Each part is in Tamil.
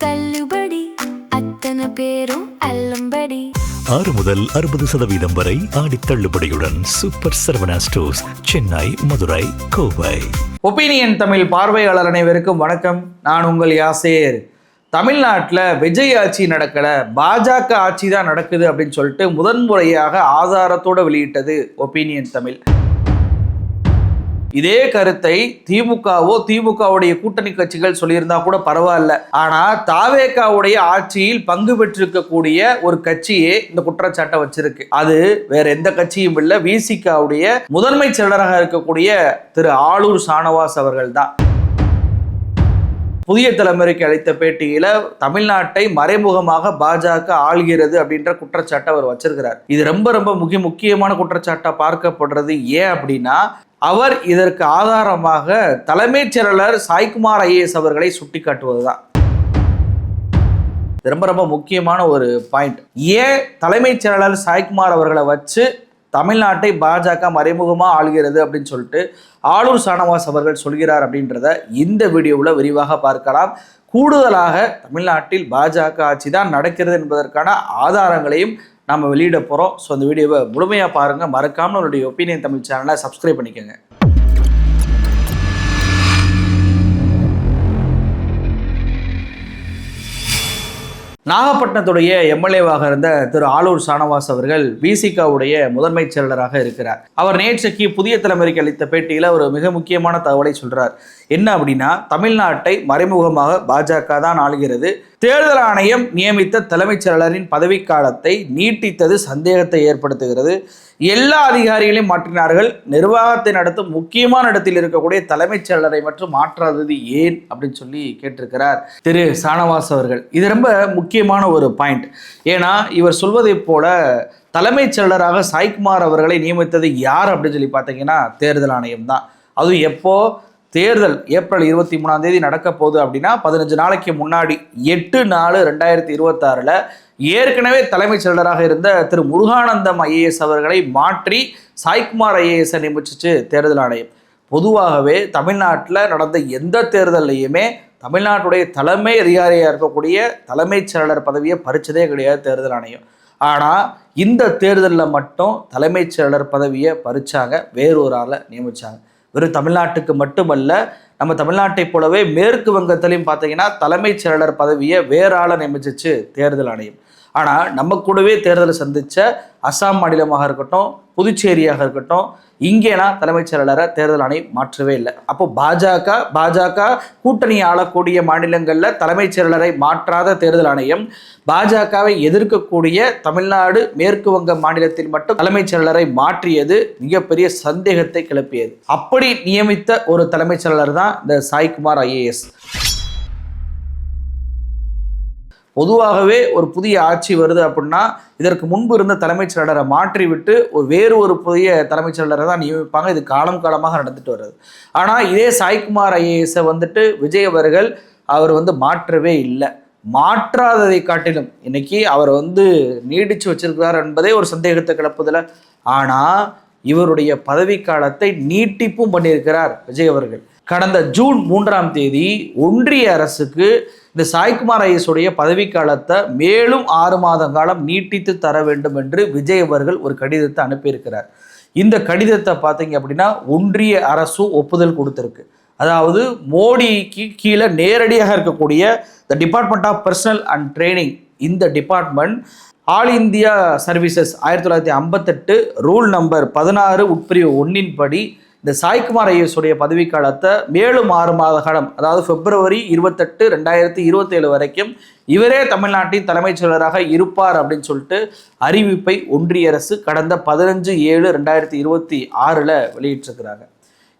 தள்ளுபடி அத்தனை பேரும் அல்லம்படி 6 முதல் 60% வரை ஆடி தள்ளுபடியுடன் super Saravana stores, Chennai, Madurai, Kovai. Opinion Tamil பார்வையாளர் அனைவருக்கும் வணக்கம். நான் உங்கள் யாசேர். தமிழ்நாட்டில் விஜய் ஆட்சி நடக்கலை, பாஜக ஆட்சி தான் நடக்குது அப்படின்னு சொல்லிட்டு முதன்முறையாக ஆதாரத்தோடு வெளியிட்டது ஒப்பீனியன் தமிழ். இதே கருத்தை திமுகவுடைய கூட்டணி கட்சிகள் சொல்லியிருந்தா கூட பரவாயில்ல. ஆனா தாவேகாவுடைய ஆட்சியில் பங்கு பெற்றிருக்கக்கூடிய ஒரு கட்சியே இந்த குற்றச்சாட்டை வச்சிருக்கு. அது வேற எந்த கட்சியும் இல்ல, விசிகாவுடைய முதன்மை செயலராக இருக்கக்கூடிய திரு ஆளூர் ஷானவாஸ் அவர்கள் தான். புதிய தலைமுறைக்கு அளித்த பேட்டியில தமிழ்நாட்டை மறைமுகமாக பாஜக ஆள்கிறது அப்படின்ற குற்றச்சாட்டை அவர் வச்சிருக்கிறார். இது ரொம்ப முக்கியமான குற்றச்சாட்டா பார்க்கப்படுறது. ஏன் அப்படின்னா, அவர் இதற்கு ஆதாரமாக தலைமைச் செயலர் சாய்குமார் ஐஏஎஸ் அவர்களை சுட்டி காட்டுவதுதான். ரொம்ப முக்கியமான ஒரு பாயிண்ட். ஏன் தலைமைச் செயலர் சாய்குமார் அவர்களை வச்சு தமிழ்நாட்டை பாஜக மறைமுகமாக ஆள்கிறது அப்படின்னு சொல்லிட்டு ஆளூர் ஷானவாஸ் அவர்கள் சொல்கிறார் அப்படின்றத இந்த வீடியோவில் விரிவாக பார்க்கலாம். கூடுதலாக தமிழ்நாட்டில் பாஜக ஆட்சி தான் நடக்கிறது என்பதற்கான ஆதாரங்களையும் நம்ம வெளியிட போகிறோம். ஸோ அந்த வீடியோவை முழுமையாக பாருங்கள். மறக்காமல் உங்களுடைய ஒப்பீனியன் தமிழ் சேனலை சப்ஸ்கிரைப் பண்ணிக்கோங்க. நாகப்பட்டினத்துடைய எம்எல்ஏவாக இருந்த திரு ஆளூர் ஷானவாஸ் அவர்கள் விசிகாவுடைய முதன்மை செயலராக இருக்கிறார். அவர் நேற்றைக்கு புதிய தலைமுறைக்கு அளித்த பேட்டியில் ஒரு மிக முக்கியமான தகவலை சொல்றார். என்ன அப்படின்னா, தமிழ்நாட்டை மறைமுகமாக பாஜக தான் ஆளுகிறது. தேர்தல் ஆணையம் நியமித்த தலைமைச் செயலரின் பதவிக்காலத்தை நீட்டித்தது சந்தேகத்தை ஏற்படுத்துகிறது. எல்லா அதிகாரிகளையும் மாற்றினார்கள். நிர்வாகத்தை நடத்தும் முக்கியமான இடத்தில் இருக்கக்கூடிய தலைமைச் செயலரை மட்டும் மாற்றாதது ஏன் அப்படின்னு சொல்லி கேட்டிருக்கிறார் திரு ஷானவாஸ் அவர்கள். இது ரொம்ப முக்கியமான ஒரு பாயிண்ட். ஏன்னா, இவர் சொல்வதை போல தலைமைச் செயலராக சாய்குமார் அவர்களை நியமித்தது யார் அப்படின்னு சொல்லி பார்த்தீங்கன்னா தேர்தல் ஆணையம் தான். அதுவும் எப்போ தேர்தல் ஏப்ரல் 23 நடக்க போகுது அப்படின்னா 15 நாளைக்கு முன்னாடி 8/4/2026 ஏற்கனவே தலைமைச் செயலராக இருந்த திரு முருகானந்தம் ஐஏஎஸ் அவர்களை மாற்றி சாய்குமார் ஐஏஎஸை நியமிச்சிச்சு தேர்தல் ஆணையம். பொதுவாகவே தமிழ்நாட்டில் நடந்த எந்த தேர்தலையுமே தமிழ்நாட்டுடைய தலைமை அதிகாரியாக இருக்கக்கூடிய தலைமைச் செயலர் பதவியை பறிச்சதே கிடையாது தேர்தல் ஆணையம். ஆனால் இந்த தேர்தலில் மட்டும் தலைமைச் செயலர் பதவியை பறிச்சாங்க, வேறொரு ஆளை நியமிச்சாங்க. வெறும் தமிழ்நாட்டுக்கு மட்டுமல்ல, நம்ம தமிழ்நாட்டை போலவே மேற்கு வங்கத்திலையும் பார்த்தீங்கன்னா தலைமைச் செயலர் பதவியை வேற ஆளை நியமிச்சிச்சு தேர்தல் ஆணையம். ஆனால் நம்ம கூடவே தேர்தலை சந்தித்த அசாம் மாநிலமாக இருக்கட்டும், புதுச்சேரியாக இருக்கட்டும், இங்கேலாம் தலைமைச் செயலரை தேர்தல் ஆணையம் மாற்றவே இல்லை. அப்போ பாஜக கூட்டணி ஆளக்கூடிய மாநிலங்களில் தலைமைச் செயலரை மாற்றாத தேர்தல் ஆணையம் பாஜகவை எதிர்க்கக்கூடிய தமிழ்நாடு, மேற்கு வங்க மாநிலத்தில் மட்டும் தலைமைச் செயலரை மாற்றியது மிகப்பெரிய சந்தேகத்தை கிளப்பியது. அப்படி நியமித்த ஒரு தலைமைச் செயலர் தான் இந்த சாய்குமார் ஐஏஎஸ். பொதுவாகவே ஒரு புதிய ஆட்சி வருது அப்படின்னா இதற்கு முன்பு இருந்த தலைமைச் செயலரை மாற்றிவிட்டு வேறு ஒரு புதிய தலைமைச் செயலரை தான் நியமிப்பாங்க. இது காலமாக நடந்துட்டு வருது. ஆனால் இதே சாய்குமார் ஐஏஎஸை விஜய் அவர்கள் அவர் மாற்றவே இல்லை. மாற்றாததை காட்டிலும் இன்னைக்கு அவர் நீடிச்சு வச்சிருக்கிறார் என்பதே ஒரு சந்தேகத்தை கிளப்புதில்லை. ஆனால் இவருடைய பதவிக்காலத்தை நீட்டிப்பும் பண்ணியிருக்கிறார் விஜய் அவர்கள். கடந்த ஜூன் 3 ஒன்றிய அரசுக்கு இந்த சாய்குமார் ஐஏஎஸ் உடைய பதவிக்காலத்தை மேலும் 6 மாத காலம் நீட்டித்து தர வேண்டும் என்று விஜய் அவர்கள் ஒரு கடிதத்தை அனுப்பியிருக்கிறார். இந்த கடிதத்தை பார்த்தீங்க அப்படின்னா ஒன்றிய அரசும் ஒப்புதல் கொடுத்துருக்கு. அதாவது மோடிக்கு கீழே நேரடியாக இருக்கக்கூடிய the department of personnel and training, இந்த department all India services 1958 rule number 16 உட்பிரிவு 1 படி இந்த சாய்குமார் ஐஏஎஸ் உடைய பதவிக்காலத்தை மேலும் 6 மாத காலம், அதாவது பிப்ரவரி 28, 2027 வரைக்கும் இவரே தமிழ்நாட்டின் தலைமைச் செயலராக இருப்பார் அப்படின்னு சொல்லிட்டு அறிவிப்பை ஒன்றிய அரசு கடந்த 15/7/2026 வெளியிட்டிருக்கிறாங்க.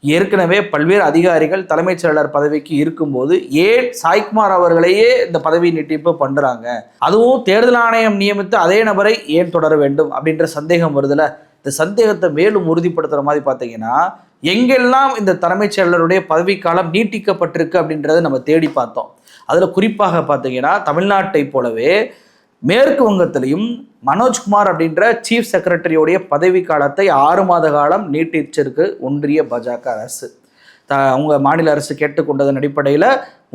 ஏற்கனவே பல்வேறு அதிகாரிகள் தலைமைச் செயலர் பதவிக்கு இருக்கும்போது ஏன் சாய்குமார் அவர்களையே இந்த பதவி நீட்டிப்பு பண்றாங்க, அதுவும் தேர்தல் ஆணையம் நியமித்த அதே நபரை ஏன் தொடர வேண்டும் அப்படின்ற சந்தேகம் வருதுல. இந்த சந்தேகத்தை மேலும் உறுதிப்படுத்துற மாதிரி பார்த்தீங்கன்னா, எங்கெல்லாம் இந்த தலைமைச் செயலருடைய பதவிக்காலம் நீட்டிக்கப்பட்டிருக்கு அப்படின்றத நம்ம தேடி பார்த்தோம். அதில் குறிப்பாக பார்த்தீங்கன்னா தமிழ்நாட்டை போலவே மேற்கு வங்கத்திலையும் மனோஜ்குமார் அப்படின்ற சீஃப் செக்ரட்டரியோடைய பதவி காலத்தை 6 மாத காலம் நீட்டிச்சிருக்கு ஒன்றிய பாஜக அரசு. அவங்க மாநில அரசு கேட்டுக்கொண்டதன் அடிப்படையில்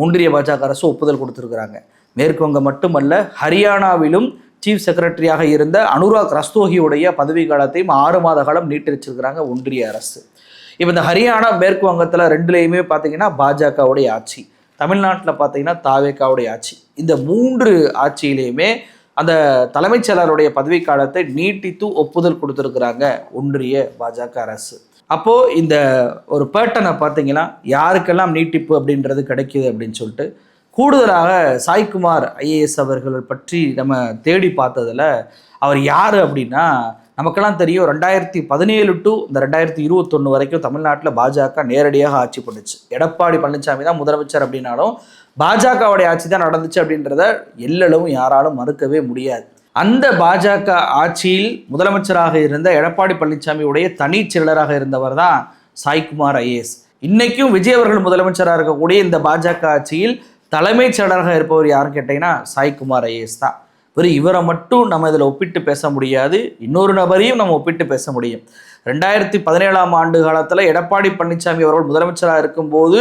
ஒன்றிய பாஜக அரசு ஒப்புதல் கொடுத்துருக்குறாங்க. மேற்கு வங்கம் மட்டுமல்ல, ஹரியானாவிலும் சீஃப் செக்ரட்டரியாக இருந்த அனுராக் ரஸ்தோகியுடைய பதவி காலத்தையும் 6 மாத காலம் நீட்டிச்சிருக்கிறாங்க ஒன்றிய அரசு. இப்போ இந்த ஹரியானா, மேற்கு வங்கத்தில் ரெண்டுலேயுமே பார்த்தீங்கன்னா பாஜகவுடைய ஆட்சி, தமிழ்நாட்டில் பார்த்தீங்கன்னா தாவேகாவுடைய ஆட்சி. இந்த 3 ஆட்சியிலையுமே அந்த தலைமைச் செயலருடைய பதவி காலத்தை நீட்டித்து ஒப்புதல் கொடுத்துருக்குறாங்க ஒன்றிய பாஜக அரசு. அப்போது இந்த ஒரு பேட்டனை பார்த்தீங்கன்னா யாருக்கெல்லாம் நீட்டிப்பு அப்படின்றது கிடைக்குது அப்படின்னு சொல்லிட்டு கூடுதலாக சாய்குமார் ஐஏஎஸ் அவர்கள் பற்றி நம்ம தேடி பார்த்ததில் அவர் யார் அப்படின்னா, நமக்கெல்லாம் தெரியும் 2017 டு இந்த 2021 வரைக்கும் தமிழ்நாட்டில் பாஜக நேரடியாக ஆட்சி பண்ணுச்சு. எடப்பாடி பழனிசாமி தான் முதலமைச்சர் அப்படின்னாலும் பாஜகவுடைய ஆட்சி தான் நடந்துச்சு அப்படின்றத எல்லளவும் யாராலும் மறுக்கவே முடியாது. அந்த பாஜக ஆட்சியில் முதலமைச்சராக இருந்த எடப்பாடி பழனிசாமியுடைய தனிச் செயலராக இருந்தவர் தான் சாய்குமார் ஐஏஎஸ். இன்னைக்கும் விஜய் அவர்கள் முதலமைச்சராக இருக்கக்கூடிய இந்த பாஜக ஆட்சியில் தலைமைச் செயலராக இருப்பவர் யாருன்னு கேட்டீங்கன்னா சாய்குமார் ஐஏஎஸ் தான். வெறும் இவரை மட்டும் நம்ம இதில் ஒப்பிட்டு பேச முடியாது, இன்னொரு நபரையும் நம்ம ஒப்பிட்டு பேச முடியும். 2017ஆம் ஆண்டு காலத்தில் எடப்பாடி பழனிசாமி அவர்கள் முதலமைச்சராக இருக்கும்போது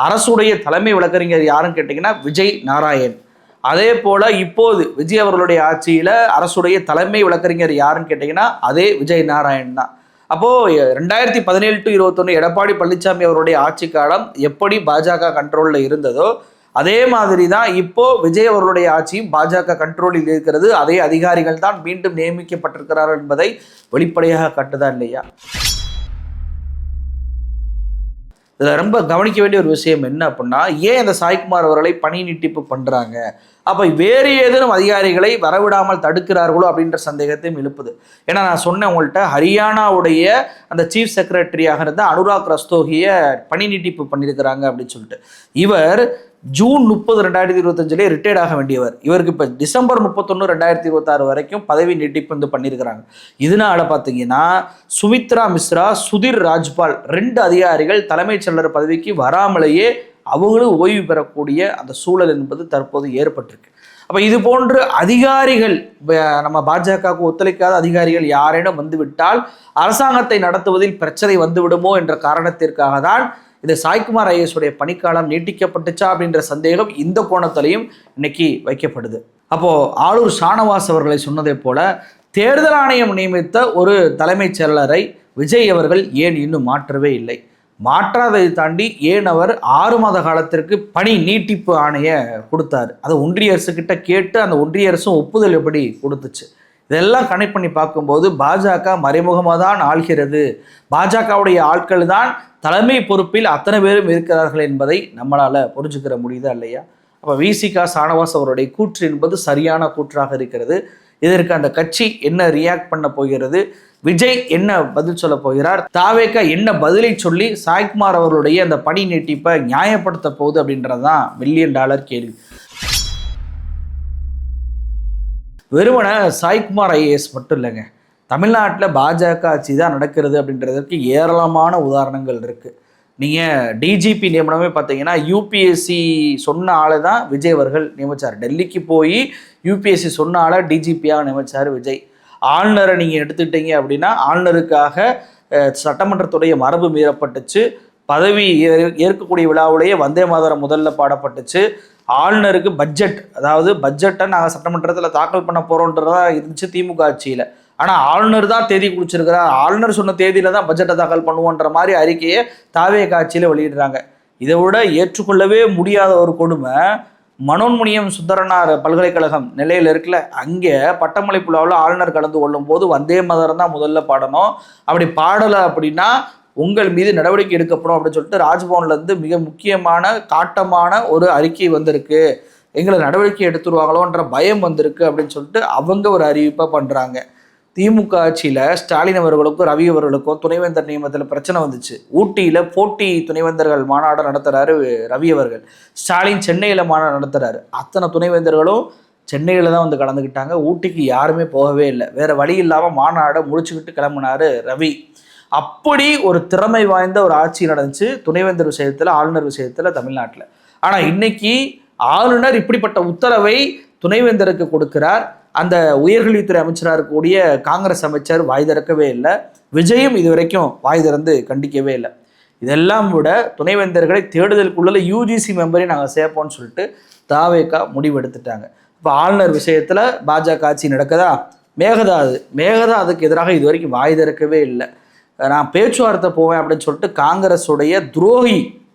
அரசுடைய தலைமை வழக்கறிஞர் யாருன்னு கேட்டிங்கன்னா விஜய் நாராயண். அதே போல் இப்போது விஜய் அவர்களுடைய ஆட்சியில் அரசுடைய தலைமை வழக்கறிஞர் யாருன்னு கேட்டிங்கன்னா அதே விஜய் நாராயண் தான். அப்போது 2017 டு 2021 எடப்பாடி பழனிசாமி அவருடைய ஆட்சி காலம் எப்படி பாஜக கண்ட்ரோலில் இருந்ததோ அதே மாதிரி தான் இப்போ விஜய் அவர்களுடைய ஆட்சியும் பாஜக கண்ட்ரோலில் இருக்கிறது. அதே அதிகாரிகள் தான் மீண்டும் நியமிக்கப்பட்டிருக்கிறார்கள் என்பதை வெளிப்படையாக காட்டுதா இல்லையா? இதில் ரொம்ப கவனிக்க வேண்டிய ஒரு விஷயம் என்ன அப்படின்னா, ஏன் இந்த சாய்குமார் அவர்களை பணி நீட்டிப்பு பண்ணுறாங்க, அப்போ வேறு ஏதேனும் அதிகாரிகளை வரவிடாமல் தடுக்கிறார்களோ அப்படின்ற சந்தேகத்தையும் எழுப்புது. ஏன்னா நான் சொன்னேன் உங்கள்கிட்ட, ஹரியானாவுடைய அந்த சீஃப் செக்ரட்டரியாக இருந்த அனுராக் ரஸ்தோகியை பணி நீட்டிப்பு பண்ணியிருக்கிறாங்க அப்படின்னு சொல்லிட்டு. இவர் ஜூன் 30, 2025 ரிட்டையர்ட் ஆக வேண்டியவர். இவருக்கு இப்போ டிசம்பர் 31, 2026 வரைக்கும் பதவி நீட்டிப்பு பண்ணியிருக்கிறாங்க. இதனால பார்த்தீங்கன்னா சுமித்ரா மிஸ்ரா, சுதீர் ராஜ்பால் 2 அதிகாரிகள் தலைமைச் செயலர் பதவிக்கு வராமலேயே அவங்களும் ஓய்வு பெறக்கூடிய அந்த சூழல் என்பது தற்போது ஏற்பட்டிருக்கு. அப்போ இது போன்று அதிகாரிகள், நம்ம பாஜகவுக்கு ஒத்துழைக்காத அதிகாரிகள் யாரேனும் வந்துவிட்டால் அரசாங்கத்தை நடத்துவதில் பிரச்சனை வந்துவிடுமோ என்ற காரணத்திற்காக தான் இந்த சாய்குமார் ஐஏஎஸ் உடைய பணிக்காலம் நீட்டிக்கப்பட்டுச்சா அப்படின்ற சந்தேகம் இந்த கோணத்திலையும் இன்னைக்கு வைக்கப்படுது. அப்போ ஆளூர் ஷானவாஸ் அவர்களை சொன்னதை போல தேர்தல் ஆணையம் நியமித்த ஒரு தலைமைச் செயலரை விஜய் அவர்கள் ஏன் இன்னும் மாற்றவே இல்லை? மாற்றாததை தாண்டி ஏன் அவர் 6 மாத காலத்திற்கு பணி நீட்டிப்பு ஆணைய கொடுத்தாரு? அதை ஒன்றிய அரசு கிட்ட கேட்டு அந்த ஒன்றிய அரசும் ஒப்புதல் எப்படி கொடுத்துச்சு? இதெல்லாம் கனெக்ட் பண்ணி பார்க்கும்போது பாஜக மறைமுகமாக தான் ஆள்கிறது, பாஜகவுடைய ஆட்கள் தான் தலைமை பொறுப்பில் அத்தனை பேரும் இருக்கிறார்கள் என்பதை நம்மளால் புரிஞ்சுக்கிற முடியுதா இல்லையா? அப்போ விசிகா ஷானவாஸ் அவருடைய கூற்று என்பது சரியான கூற்றாக இருக்கிறது. இதற்கு அந்த கட்சி என்ன ரியாக்ட் பண்ண போகிறது, விஜய் என்ன பதில் சொல்ல போகிறார், தாவேகா என்ன பதிலை சொல்லி சாய்குமார் அவர்களுடைய அந்த பணி நீட்டிப்பை நியாயப்படுத்த போகுது அப்படின்றதான் $1 மில்லியன் கேள்வி. வெறுமன சாய்குமார் ஐஏஎஸ் மட்டும் இல்லைங்க, தமிழ்நாட்டில் பாஜக ஆட்சி தான் நடக்கிறது அப்படின்றதற்கு ஏராளமான உதாரணங்கள் இருக்குது. நீங்கள் டிஜிபி நியமனமே பார்த்தீங்கன்னா யூபிஎஸ்சி சொன்ன ஆளை தான் விஜய் அவர்கள் நியமித்தார். டெல்லிக்கு போய் யூபிஎஸ்சி சொன்ன ஆளை டிஜிபியாக நியமித்தார் விஜய். ஆளுநரை நீங்கள் எடுத்துக்கிட்டீங்க அப்படின்னா ஆளுநருக்காக சட்டமன்றத்துடைய மரபு மீறப்பட்டுச்சு. பதவி ஏற்கக்கூடிய விழாவிலேயே வந்தே மாதரம் முதல்ல பாடப்பட்டுச்சு. ஆளுநருக்கு பட்ஜெட், அதாவது பட்ஜெட்டை நாங்கள் சட்டமன்றத்தில் தாக்கல் பண்ண போகிறோன்றதா இருந்துச்சு திமுக ஆட்சியில். ஆனால் ஆளுநர் தான் தேதி குறிச்சிருக்கிறார், ஆளுநர் சொன்ன தேதியில் தான் பட்ஜெட்டை தாக்கல் பண்ணுவோன்ற மாதிரி அறிக்கையை தாவேக ஆட்சியில் வெளியிடுறாங்க. இதை விட ஏற்றுக்கொள்ளவே முடியாத ஒரு கொடுமை, மனோன்மணியம் சுந்தரனார் பல்கலைக்கழகம் நெல்லையில் இருக்குல்ல, அங்கே பட்டமளிப்பு விழாவில் ஆளுநர் கலந்து கொள்ளும் போது வந்தே மாதரம் தான் முதல்ல பாடணும். அப்படி பாடலை அப்படின்னா உங்கள் மீது நடவடிக்கை எடுக்கப்படும் அப்படின்னு சொல்லிட்டு ராஜ்பவன்லேருந்து மிக முக்கியமான காட்டமான ஒரு அறிக்கை வந்திருக்கு, எங்களை நடவடிக்கை எடுத்துருவாங்களோன்ற பயம் வந்திருக்கு அப்படின்னு சொல்லிட்டு அவங்க ஒரு அறிவிப்பை பண்ணுறாங்க. திமுக ஆட்சியில் ஸ்டாலின் அவர்களுக்கும் ரவி அவர்களுக்கும் துணைவேந்தர் நியமனத்தில் பிரச்சனை வந்துச்சு. ஊட்டியில் போட்டி துணைவேந்தர்கள் மாநாடு நடத்துகிறாரு ரவி அவர்கள், ஸ்டாலின் சென்னையில் மாநாடு நடத்துகிறாரு. அத்தனை துணைவேந்தர்களும் சென்னையில் தான் வந்து கலந்துக்கிட்டாங்க, ஊட்டிக்கு யாருமே போகவே இல்லை. வேறு வழி இல்லாமல் மாநாடை முடிச்சுக்கிட்டு கிளம்புனார் ரவி. அப்படி ஒரு திறமை வாய்ந்த ஒரு ஆட்சி நடந்துச்சு துணைவேந்தர் விஷயத்தில், ஆளுநர் விஷயத்தில் தமிழ்நாட்டில். ஆனால் இன்னைக்கு ஆளுநர் இப்படிப்பட்ட உத்தரவை துணைவேந்தருக்கு கொடுக்கிறார். அந்த உயர்கல்வித்துறை அமைச்சராக இருக்கக்கூடிய காங்கிரஸ் அமைச்சர் வாய் திறக்கவே இல்லை. விஜயும் இது வரைக்கும் வாய் திறந்து கண்டிக்கவே இல்லை. இதெல்லாம் விட துணைவேந்தர்களை தேடுதலுக்குள்ள யூஜிசி மெம்பரை நாங்கள் சேர்ப்போம்னு சொல்லிட்டு தாவேகா முடிவெடுத்துட்டாங்க. இப்போ ஆளுநர் விஷயத்தில் பாஜக ஆட்சி நடக்குதா? மேகதா அதுக்கு எதிராக இது வரைக்கும் வாய் திறக்கவே இல்லை. நான் பேச்சுவார்த்தை போவேன் அப்படின்னு சொல்லிட்டு காங்கிரஸுடைய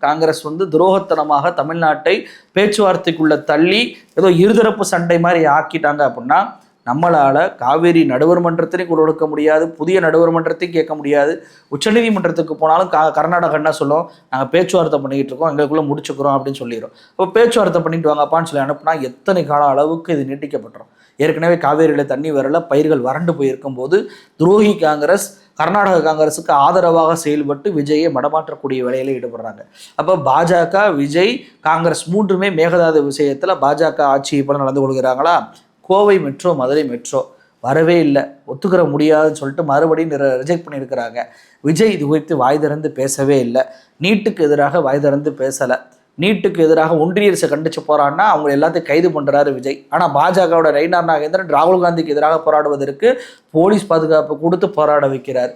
காங்கிரஸ் துரோகத்தனமாக தமிழ்நாட்டை பேச்சுவார்த்தைக்குள்ள தள்ளி ஏதோ இருதரப்பு சண்டை மாதிரி ஆக்கிட்டாங்க அப்படின்னா நம்மளால் காவேரி நடுவர் மன்றத்திலையும் குரல் கொடுக்க முடியாது, புதிய நடுவர் மன்றத்தையும் கேட்க முடியாது. உச்சநீதிமன்றத்துக்கு போனாலும் கர்நாடகா என்ன சொல்லும், நாங்கள் பேச்சுவார்த்தை பண்ணிக்கிட்டு இருக்கோம், எங்களுக்குள்ளே முடிச்சுக்கிறோம் அப்படின்னு சொல்லிடுறோம். அப்போ பேச்சுவார்த்தை பண்ணிட்டு வாங்கப்பான்னு சொல்லி அனுப்புனா எத்தனை கால அளவுக்கு இது நீட்டிக்கப்பட்டுரும். ஏற்கனவே காவேரியில் தண்ணி வரல, பயிர்கள் வறண்டு போயிருக்கும் போது துரோகி காங்கிரஸ் கர்நாடக காங்கிரஸுக்கு ஆதரவாக செயல்பட்டு விஜயை மடமாற்றக்கூடிய வேலையில் ஈடுபடுறாங்க. அப்போ பாஜக, விஜய், காங்கிரஸ் மூன்றுமே மேகதாது விஷயத்தில் பாஜக ஆட்சி இப்போ நடந்து கொள்கிறாங்களா? கோவை மெட்ரோ, மதுரை மெட்ரோ வரவே இல்லை, ஒத்துக்கிற முடியாதுன்னு சொல்லிட்டு மறுபடியும் ரிஜெக்ட் பண்ணியிருக்கிறாங்க. விஜய் இது குறித்து வாய் திறந்து பேசவே இல்லை. நீட்டுக்கு எதிராக வாய் திறந்து பேசலை. நீட்டுக்கு எதிராக ஒன்றிய அரசை கண்டிச்சு போறான்னா அவங்க எல்லாத்தையும் கைது பண்ணுறாரு விஜய். ஆனால் பாஜகவோட நயினார் நாகேந்திரன் ராகுல் காந்திக்கு எதிராக போராடுவதற்கு போலீஸ் பாதுகாப்பு கொடுத்து போராட வைக்கிறார்.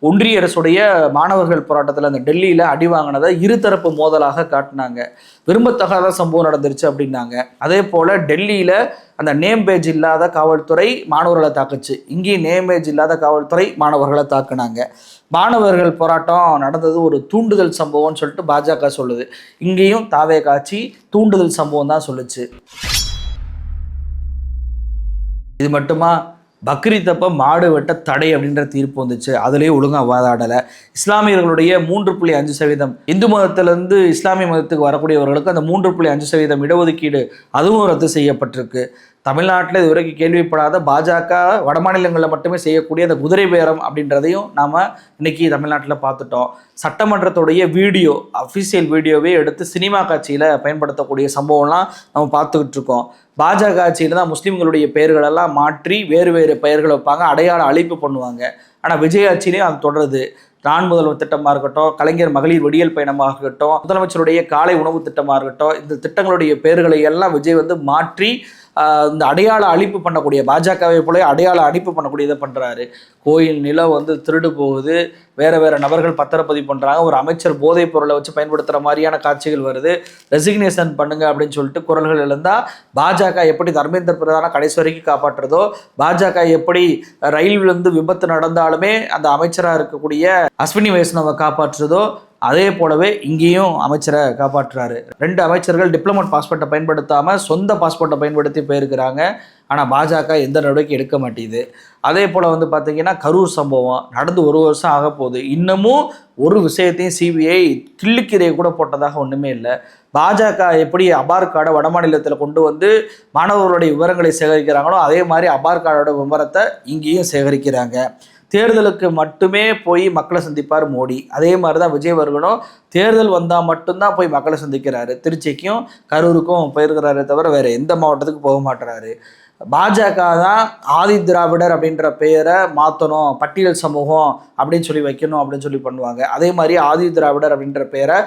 ஒன்றிய அரசுடைய மாணவர்கள் போராட்டத்தில் அந்த டெல்லியில் அடி வாங்கினதை இருதரப்பு மோதலாக காட்டினாங்க. விரும்பத்தகாத சம்பவம் நடந்துருச்சு அப்படின்னாங்க. அதே போல் டெல்லியில் அந்த நேம் பேஜ் இல்லாத காவல்துறை மாணவர்களை தாக்குச்சு, இங்கேயும் நேம் பேஜ் இல்லாத காவல்துறை மாணவர்களை தாக்குனாங்க. மாணவர்கள் போராட்டம் நடந்தது ஒரு தூண்டுதல் சம்பவம்னு சொல்லிட்டு பாஜக சொல்லுது, இங்கேயும் தாவேகா ஆட்சி தூண்டுதல் சம்பவம் தான் சொல்லுச்சு. இது மட்டுமா, பக்ரீத் அப்போ மாடு வெட்ட தடை அப்படின்ற தீர்ப்பு வந்துச்சு, அதுலேயே ஒழுங்காக வாதாடலை. இஸ்லாமியர்களுடைய 3.5% இந்து மதத்திலேருந்து இஸ்லாமிய மதத்துக்கு வரக்கூடியவர்களுக்கு அந்த 3.5% இடஒதுக்கீடு அதுவும் ரத்து செய்யப்பட்டிருக்கு. தமிழ்நாட்டில் இது வரைக்கும் கேள்விப்படாத பாஜக வடமாநிலங்களில் மட்டுமே செய்யக்கூடிய அந்த குதிரை பேரம் அப்படின்றதையும் நாம் இன்னைக்கு தமிழ்நாட்டில் பார்த்துட்டோம். சட்டமன்றத்துடைய வீடியோ, அஃபிஷியல் வீடியோவே எடுத்து சினிமா காட்சியில் பயன்படுத்தக்கூடிய சம்பவம்லாம் நம்ம பார்த்துக்கிட்டு இருக்கோம். பாஜக ஆட்சியில் தான் முஸ்லீம்களுடைய பெயர்களெல்லாம் மாற்றி வேறு வேறு பெயர்கள் வைப்பாங்க, அடையாள அழைப்பு பண்ணுவாங்க. ஆனால் விஜய் ஆட்சியிலையும் அது தொடருது. நான் முதல்வர் திட்டமாக இருக்கட்டும், கலைஞர் மகளிர் விடியல் பயணமாக இருக்கட்டும், முதலமைச்சருடைய காலை உணவு திட்டமாக இருக்கட்டும், இந்த திட்டங்களுடைய பெயர்களை எல்லாம் விஜய் மாற்றி இந்த அடையாள அழிப்பு பண்ணக்கூடிய, பாஜகவை போல அடையாள அழிப்பு பண்ணக்கூடியதை பண்ணுறாரு. கோயில் நிலம் திருடு போகுது, வேறு நபர்கள் பத்திரப்பதிவு பண்ணுறாங்க, ஒரு அமைச்சர் போதைப் பொருளை வச்சு பயன்படுத்துகிற மாதிரியான காட்சிகள் வருது. ரெசிக்னேஷன் பண்ணுங்க அப்படின்னு சொல்லிட்டு குரல்கள் எழுந்தால் பாஜக எப்படி தர்மேந்திர பிரதான கடைசி வரைக்கும் காப்பாற்றுறதோ, பாஜக எப்படி ரயில்விலிருந்து விபத்து நடந்தாலுமே அந்த அமைச்சராக இருக்கக்கூடிய அஸ்வினி வைஷ்ணவை காப்பாற்றுறதோ, அதே போலவே இங்கேயும் அமைச்சரை காப்பாற்றுறாரு. 2 அமைச்சர்கள் டிப்ளமேட் பாஸ்போர்ட்டை பயன்படுத்தாமல் சொந்த பாஸ்போர்ட்டை பயன்படுத்தி போயிருக்கிறாங்க. ஆனால் பாஜக எந்த நடவடிக்கை எடுக்க மாட்டேங்குது. அதே போல் பார்த்தீங்கன்னா கரூர் சம்பவம் நடந்து 1 வருஷம் ஆக போகுது, இன்னமும் ஒரு விஷயத்தையும் சிபிஐ கிள்ளுக்கிரையை கூட போட்டதாக ஒன்றுமே இல்லை. பாஜக எப்படி அபார் கார்டை வடமாநிலத்தில் கொண்டு மாணவர்களுடைய விவரங்களை சேகரிக்கிறாங்களோ அதே மாதிரி அபார் கார்டோட விவரத்தை இங்கேயும் சேகரிக்கிறாங்க. தேர்தலுக்கு மட்டுமே போய் மக்களை சந்திப்பார் மோடி, அதே மாதிரி தான் விஜய் அவர்களும் தேர்தல் வந்தால் மட்டும்தான் போய் மக்களை சந்திக்கிறாரு. திருச்சிக்கும் கரூருக்கும் போயிருக்கிறாரே தவிர வேறு எந்த மாவட்டத்துக்கு போக மாட்டுறாரு. பாஜக தான் ஆதி திராவிடர் அப்படின்ற பெயரை மாற்றணும், பட்டியல் சமூகம் அப்படின்னு சொல்லி வைக்கணும் அப்படின்னு சொல்லி பண்ணுவாங்க. அதே மாதிரி ஆதி திராவிடர் அப்படின்ற பெயரை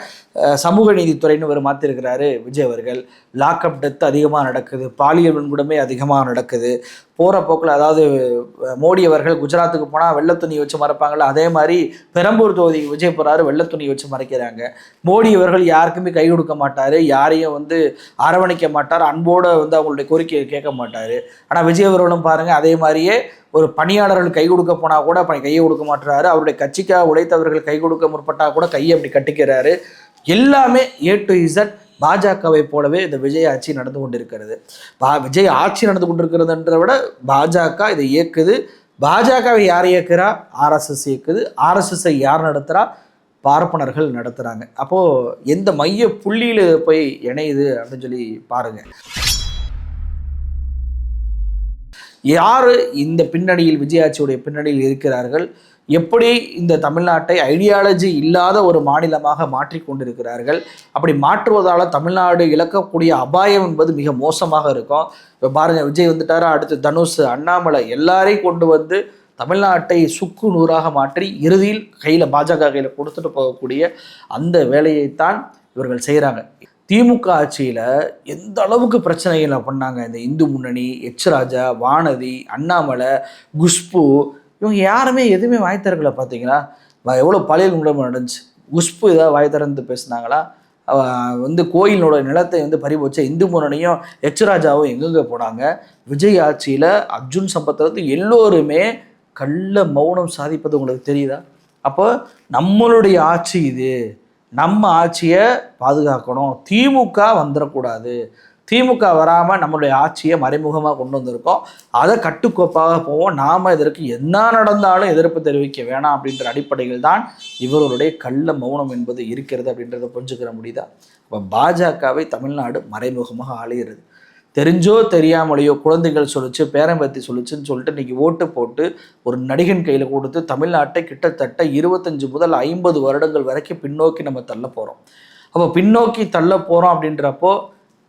சமூக நீதித்துறைன்னு ஒரு மாற்றிருக்கிறாரு விஜய் அவர்கள். லாக்அப் டெத் அதிகமாக நடக்குது, பாலியல் வன்கொடுமை அதிகமாக நடக்குது. போகிற போக்கில், அதாவது மோடி அவர்கள் குஜராத்துக்கு போனால் வெள்ளை துணி வச்சு மறைப்பாங்கள்ல, அதே மாதிரி பெரம்பூர் தொகுதி விஜய் போகிறாரு, வெள்ளை துணி வச்சு மறைக்கிறாங்க. மோடி அவர்கள் யாருக்குமே கை கொடுக்க மாட்டார், யாரையும் அரவணைக்க மாட்டார், அன்போடு அவங்களுடைய கோரிக்கையை கேட்க மாட்டார். ஆனால் விஜய் அவர்களும் பாருங்கள், அதே மாதிரியே ஒரு பணியாளர்கள் கை கொடுக்க போனால் கூட கையை கொடுக்க மாட்டுறாரு, அவருடைய கட்சிக்காக உழைத்தவர்கள் கை கொடுக்க முற்பட்டால் கூட கையை அப்படி கட்டிக்கிறாரு. எல்லாமே A to Z பாஜகவை போலவே இந்த விஜய் ஆட்சி நடந்து கொண்டிருக்கிறது. விஜய் ஆட்சி நடந்து கொண்டிருக்கிறதுன்ற விட பாஜக இதை இயக்குது. பாஜகவை யார் இயக்குறா? RSS இயக்குது. RSSஐ யார் நடத்துகிறா? பார்ப்பனர்கள் நடத்துகிறாங்க. அப்போது எந்த மைய புள்ளியில் போய் இணையுது அப்படின்னு சொல்லி பாருங்கள். யார் இந்த பின்னணியில், விஜய் ஆட்சியுடைய பின்னணியில் இருக்கிறார்கள்? எப்படி இந்த தமிழ்நாட்டை ஐடியாலஜி இல்லாத ஒரு மாநிலமாக மாற்றி கொண்டிருக்கிறார்கள்? அப்படி மாற்றுவதால் தமிழ்நாடு இழக்கக்கூடிய அபாயம் என்பது மிக மோசமாக இருக்கும். இப்போ பாருங்கள், விஜய் வந்துட்டாரா, அடுத்து தனுஷ், அண்ணாமலை எல்லாரையும் கொண்டு தமிழ்நாட்டை சுக்கு நூறாக மாற்றி இறுதியில் பாஜக கையில் கொடுத்துட்டு போகக்கூடிய அந்த வேலையைத்தான் இவர்கள் செய்கிறாங்க. திமுக ஆட்சியில் எந்த அளவுக்கு பிரச்சனைகளை பண்ணாங்க இந்த இந்து முன்னணி, எச் ராஜா, வானதி, அண்ணாமலை, குஷ்பு, இவங்க யாருமே எதுவுமே வாய் திறக்கல. பார்த்தீங்களா எவ்வளோ பாலியல் குண்டமாக நடந்துச்சு? குஷ்பு ஏதாவது வாய் திறந்து பேசினாங்களா? வந்து கோயிலோட நிலத்தை வந்து பறிபோச்ச இந்து முன்னணியும் எச் ராஜாவும் எங்கெங்க போனாங்க. விஜய் ஆட்சியில் அர்ஜுன் சம்பத் எல்லோருமே கள்ள மௌனம் சாதிப்பது உங்களுக்கு தெரியுதா? அப்போ நம்மளுடைய ஆட்சி இது, நம்ம ஆட்சியை பாதுகாக்கணும், திமுக வந்துடக்கூடாது, திமுக வராமல் நம்மளுடைய ஆட்சியை மறைமுகமாக கொண்டு வந்திருக்கோம், அதை கட்டுக்கோப்பாக போவோம், நாம் இதற்கு என்ன நடந்தாலும் எதிர்ப்பு தெரிவிக்க வேணாம் அப்படின்ற அடிப்படையில் தான் இவர்களுடைய கள்ள மௌனம் என்பது இருக்கிறது அப்படின்றத புரிஞ்சுக்கிற முடியுதா? இப்போ பாஜகவை தமிழ்நாடு மறைமுகமாக ஆளுகிறது. தெரிஞ்சோ தெரியாமலையோ குழந்தைகள் சொல்லிச்சு, பேரம்பேத்தி சொல்லிச்சுன்னு சொல்லிட்டு இன்றைக்கி ஓட்டு போட்டு ஒரு நடிகன் கையில் கொடுத்து தமிழ்நாட்டை கிட்டத்தட்ட 25 முதல் 50 வருடங்கள் வரைக்கும் பின்னோக்கி நம்ம தள்ள போகிறோம். அப்போ பின்னோக்கி தள்ள போகிறோம் அப்படின்றப்போ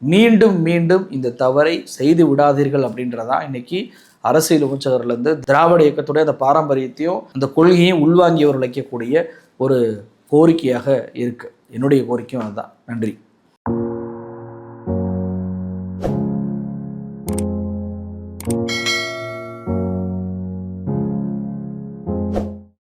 மீண்டும் மீண்டும் இந்த தவறை செய்து விடாதீர்கள் அப்படின்றதான் இன்னைக்கு அரசியல் விமர்சகர்லேருந்து திராவிட இயக்கத்துடைய அந்த பாரம்பரியத்தையும் அந்த கொள்கையும் உள்வாங்கியவர் உழைக்கக்கூடிய ஒரு கோரிக்கையாக இருக்குது. என்னுடைய கோரிக்கையும் அதுதான். நன்றி.